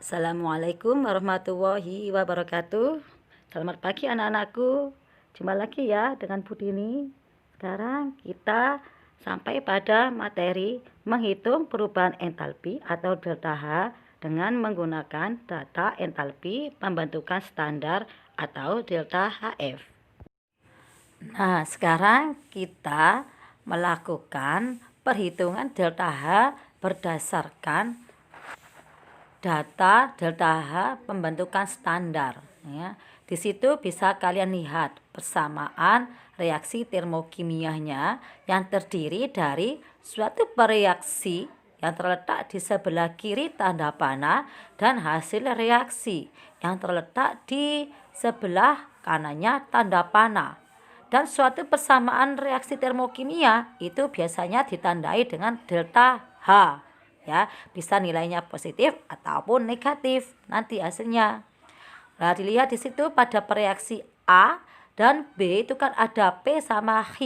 Assalamualaikum warahmatullahi wabarakatuh. Selamat pagi anak-anakku. Jumpa lagi ya dengan Bu Dini. Sekarang kita sampai pada materi menghitung perubahan entalpi atau delta H dengan menggunakan data entalpi pembentukan standar atau delta HF. Nah, sekarang kita melakukan perhitungan delta H berdasarkan data delta H pembentukan standar ya. Di situ bisa kalian lihat persamaan reaksi termokimianya yang terdiri dari suatu bereaksi yang terletak di sebelah kiri tanda panah dan hasil reaksi yang terletak di sebelah kanannya tanda panah. Dan suatu persamaan reaksi termokimia itu biasanya ditandai dengan delta H. Ya, bisa nilainya positif ataupun negatif nanti hasilnya. Nah, dilihat di situ pada reaksi A dan B itu kan ada P sama H.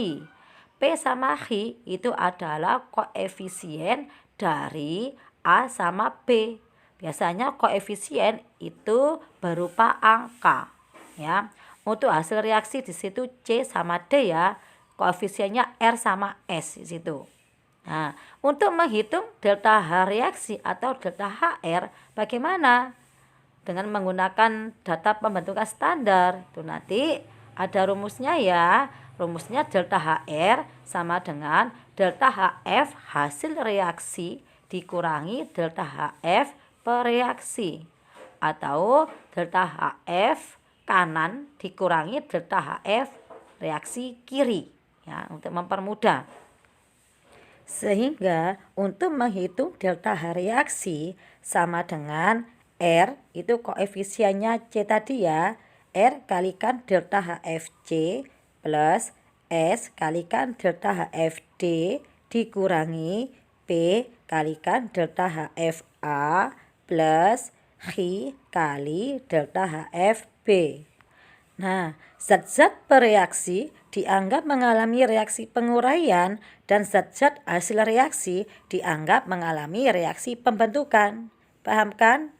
P sama H itu adalah koefisien dari A sama B. Biasanya koefisien itu berupa angka, ya. Untuk hasil reaksi di situ C sama D ya. Koefisiennya R sama S di situ. Nah, untuk menghitung delta H reaksi atau delta HR bagaimana? Dengan menggunakan data pembentukan standar. Itu nanti ada rumusnya ya. Rumusnya delta HR sama dengan delta HF hasil reaksi dikurangi delta HF pereaksi. Atau delta HF kanan dikurangi delta HF reaksi kiri. Ya, untuk mempermudah. Sehingga untuk menghitung delta H reaksi sama dengan R, itu koefisiennya C tadi ya, R kalikan delta HFC plus S kalikan delta HFD dikurangi P kalikan delta HFA plus H kali delta HFB. Nah, zat-zat bereaksi dianggap mengalami reaksi penguraian dan zat-zat hasil reaksi dianggap mengalami reaksi pembentukan. Paham kan?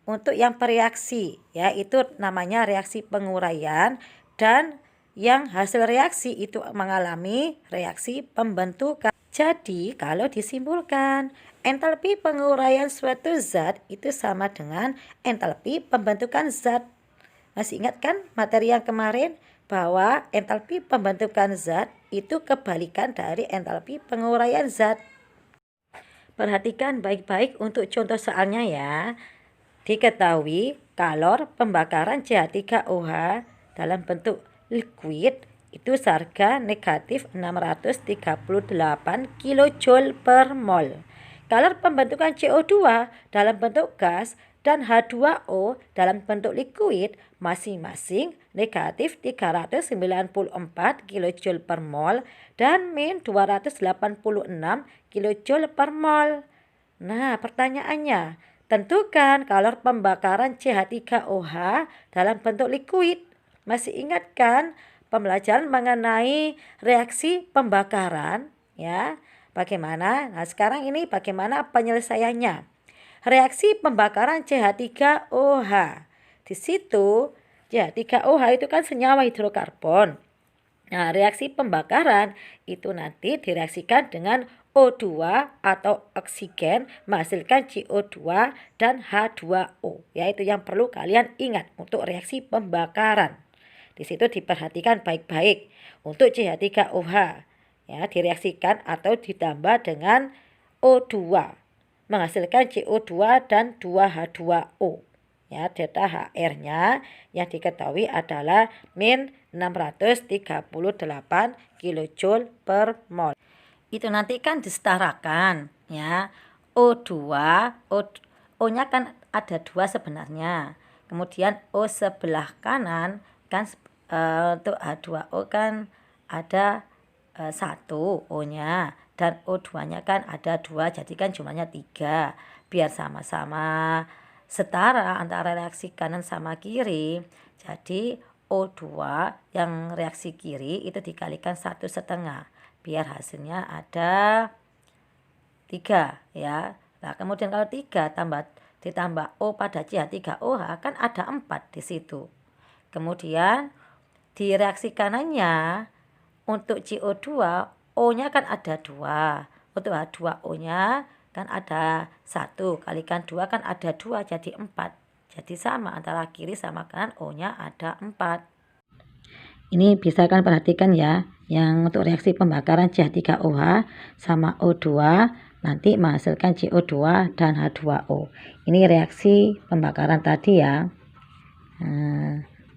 Untuk yang bereaksi, ya itu namanya reaksi penguraian, dan yang hasil reaksi itu mengalami reaksi pembentukan. Jadi, kalau disimpulkan, entalpi penguraian suatu zat itu sama dengan entalpi pembentukan zat. Masih ingat kan materi yang kemarin bahwa entalpi pembentukan zat itu kebalikan dari entalpi penguraian zat. Perhatikan baik-baik untuk contoh soalnya ya. Diketahui kalor pembakaran CH3OH dalam bentuk liquid itu seharga negatif 638 kJ per mol. Kalor pembentukan CO2 dalam bentuk gas dan H2O dalam bentuk liquid masing-masing negatif 394 kJ per mol dan min 286 kJ per mol. Nah, pertanyaannya, tentukan kalor pembakaran CH3OH dalam bentuk liquid. Masih ingat kan pembelajaran mengenai reaksi pembakaran ya? Bagaimana? Nah, sekarang ini bagaimana penyelesaiannya? Reaksi pembakaran CH3OH. Di situ CH3OH itu kan senyawa hidrokarbon. Nah, reaksi pembakaran itu nanti direaksikan dengan O2 atau oksigen menghasilkan CO2 dan H2O. Yaitu yang perlu kalian ingat untuk reaksi pembakaran. Di situ diperhatikan baik-baik untuk CH3OH. Ya, direaksikan atau ditambah dengan O2 menghasilkan CO2 dan 2H2O. Ya, delta HR-nya yang diketahui adalah min 638 kJ per mol. Itu nanti kan disetarakan ya. O2, O-nya kan ada 2 sebenarnya. Kemudian O sebelah kanan kan untuk H2O kan ada 1 O-nya. Dan O2-nya kan ada 2, jadi kan jumlahnya 3. Biar sama-sama setara antara reaksi kanan sama kiri. Jadi O2 yang reaksi kiri itu dikalikan 1,5. Biar hasilnya ada 3 ya. Nah, kemudian kalau 3 tambah ditambah O pada CH3OH kan ada 4 di situ. Kemudian di reaksi kanannya untuk CO2 O-nya kan ada 2. Untuk H2O-nya kan ada 1 kalikan 2 kan ada 2 jadi 4. Jadi sama antara kiri sama kanan O-nya ada 4. Ini bisa kan perhatikan ya, yang untuk reaksi pembakaran CH3OH sama O2 nanti menghasilkan CO2 dan H2O. Ini reaksi pembakaran tadi ya.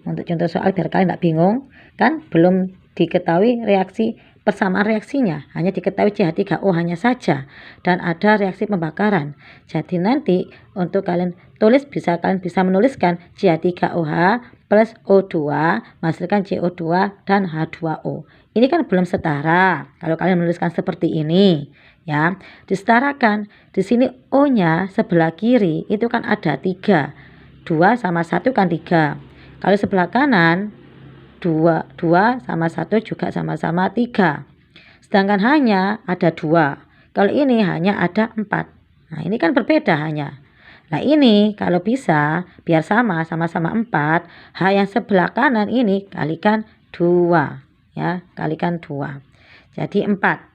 Untuk contoh soal biar kalian tidak bingung, kan belum diketahui reaksi persamaan reaksinya, hanya diketahui CH3O hanya saja dan ada reaksi pembakaran. Jadi nanti untuk kalian tulis kalian bisa menuliskan CH3OH plus O2 menghasilkan CO2 dan H2O. Ini kan belum setara. Kalau kalian menuliskan seperti ini ya, disetarakan. Di sini O-nya sebelah kiri itu kan ada 3. 2 sama 1 kan 3. Kalau sebelah kanan 2 sama 1 juga sama-sama 3. Sedangkan hanya ada 2. Kalau ini hanya ada 4. Nah, ini kan berbeda hanya. Nah, ini kalau bisa biar sama-sama 4, H yang sebelah kanan ini kalikan 2 ya, kalikan 2. Jadi 4.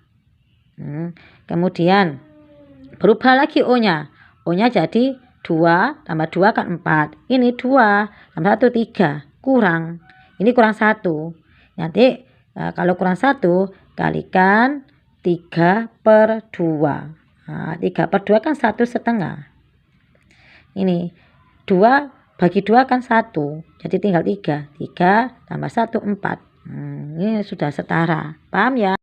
Kemudian berubah lagi O-nya. O-nya jadi 2 tambah 2 kan 4. Ini 2 tambah 1 3. Kurang. Ini kurang 1. Nanti kalau kurang 1 kalikan 3/2. Nah, 3/2 kan 1,5. Ini 2 bagi 2 kan 1. Jadi tinggal 3. 3 tambah 1 4. Ini sudah setara. Paham ya?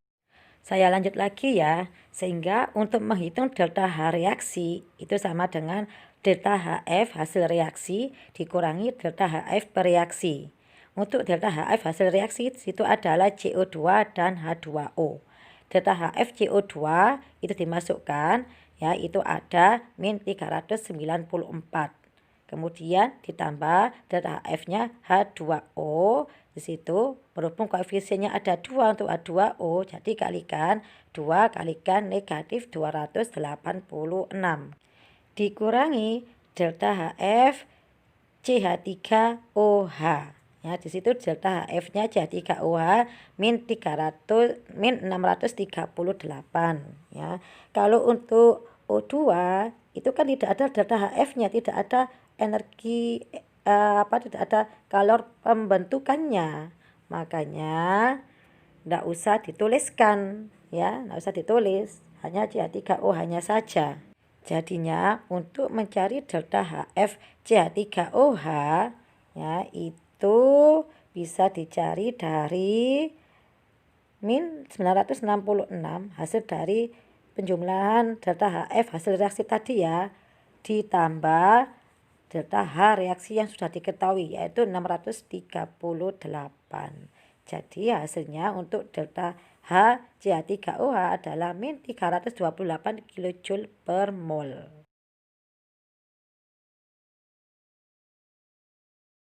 Saya lanjut lagi ya. Sehingga untuk menghitung delta H reaksi itu sama dengan delta HF hasil reaksi dikurangi delta HF bereaksi. Untuk delta HF hasil reaksi itu adalah CO2 dan H2O. Delta HF CO2 itu dimasukkan ya, itu ada min 394. Kemudian ditambah delta HF-nya H2O. Di situ berhubung koefisiennya ada 2 untuk H2O, jadi kalikan 2 kalikan negatif 286. Dikurangi delta HF CH3OH. Ya, di situ delta HF-nya CH3OH min 638 ya. Kalau untuk O2 itu kan tidak ada delta HF-nya, tidak ada energi tidak ada kalor pembentukannya. Makanya tidak usah dituliskan ya, tidak usah ditulis, hanya CH3O hanya saja. Jadinya untuk mencari delta HF CH3OH ya, itu bisa dicari dari min 966 hasil dari penjumlahan delta HF hasil reaksi tadi ya, ditambah delta H reaksi yang sudah diketahui yaitu 638. Jadi hasilnya untuk delta H CH3OH adalah min 328 kJ per mol.